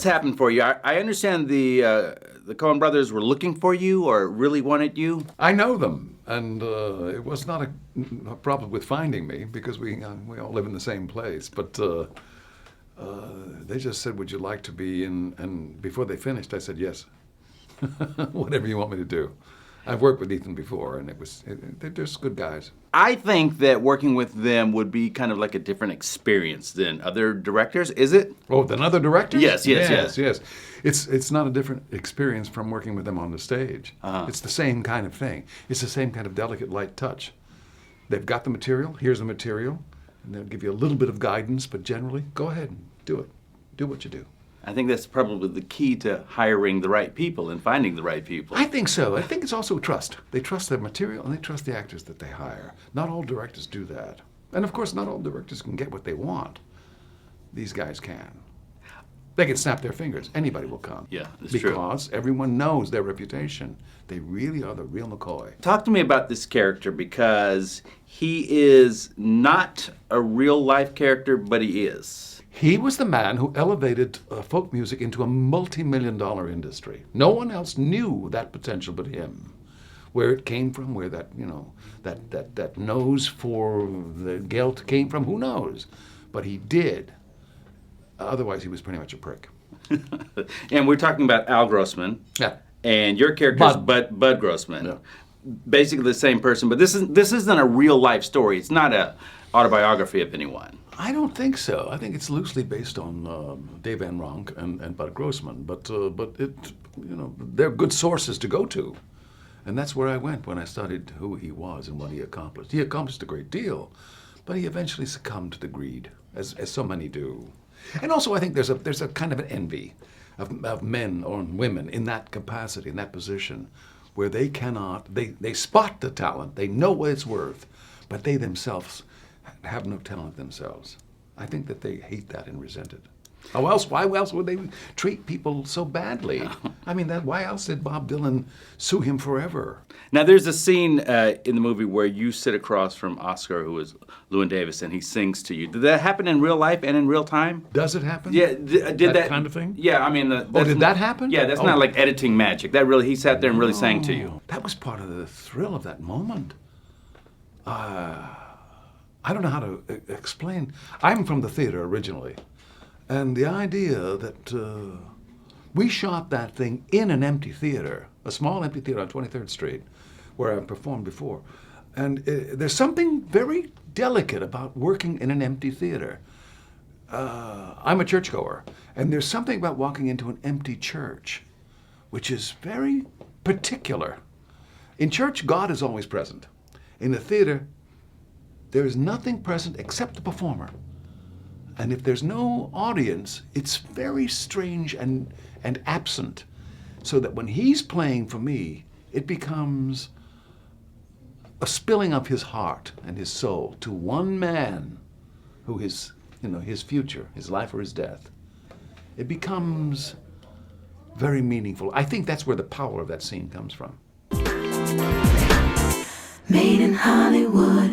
happened for you? I understand the Coen brothers were looking for you or really wanted you. I know them, and it was not a problem with finding me because we all live in the same place. But they just said, "Would you like to be in?" And before they finished, I said, "Yes, whatever you want me to do." I've worked with Ethan before, and they're just good guys. I think that working with them would be kind of like a different experience than other directors. Is it? Oh, than other directors? Yes. It's not a different experience from working with them on the stage. It's the same kind of thing. It's the same kind of delicate, light touch. They've got the material. Here's the material, and they'll give you a little bit of guidance, but generally, go ahead and do it. Do what you do. I think that's probably the key to hiring the right people and finding the right people. I think so. I think it's also trust. They trust their material and they trust the actors that they hire. Not all directors do that. And of course, not all directors can get what they want. These guys can. They can snap their fingers. Anybody will come. Yeah, that's true. Because everyone knows their reputation. They really are the real McCoy. Talk to me about this character because he is not a real life character, but he is. He was the man who elevated folk music into a multi-million-dollar industry. No one else knew that potential but him. Where it came from, where that, that nose for the gelt came from, who knows? But he did. Otherwise, he was pretty much a prick. And we're talking about Al Grossman. Yeah. And your character is Bud Grossman. Yeah. Basically the same person, but this isn't a real life story. It's not a autobiography of anyone. I don't think so. I think it's loosely based on Dave Van Ronk and Bud Grossman, but it, they're good sources to go to, and that's where I went when I studied who he was and what he accomplished. He accomplished a great deal, but he eventually succumbed to the greed, as so many do. And also, I think there's a kind of an envy of men or women in that capacity, in that position, where they cannot. They spot the talent, they know what it's worth, but they themselves have no talent themselves. I think that they hate that and resent it. Why else would they treat people so badly? I mean, why else did Bob Dylan sue him forever? Now, there's a scene in the movie where you sit across from Oscar, who is Llewyn Davis, and he sings to you. Did that happen in real life and in real time? Does it happen? Yeah, did that kind of thing? Yeah, I mean, did that happen? Yeah, that's not like editing magic. That really, he sat there and really sang to you. That was part of the thrill of that moment. I don't know how to explain. I'm from the theater originally, and the idea that we shot that thing in an empty theater, a small empty theater on 23rd Street, where I performed before, and there's something very delicate about working in an empty theater. I'm a churchgoer, and there's something about walking into an empty church, which is very particular. In church, God is always present. In the theater, there is nothing present except the performer. And if there's no audience, it's very strange and absent. So that when he's playing for me, it becomes a spilling of his heart and his soul to one man who is, his future, his life or his death. It becomes very meaningful. I think that's where the power of that scene comes from. Made in Hollywood.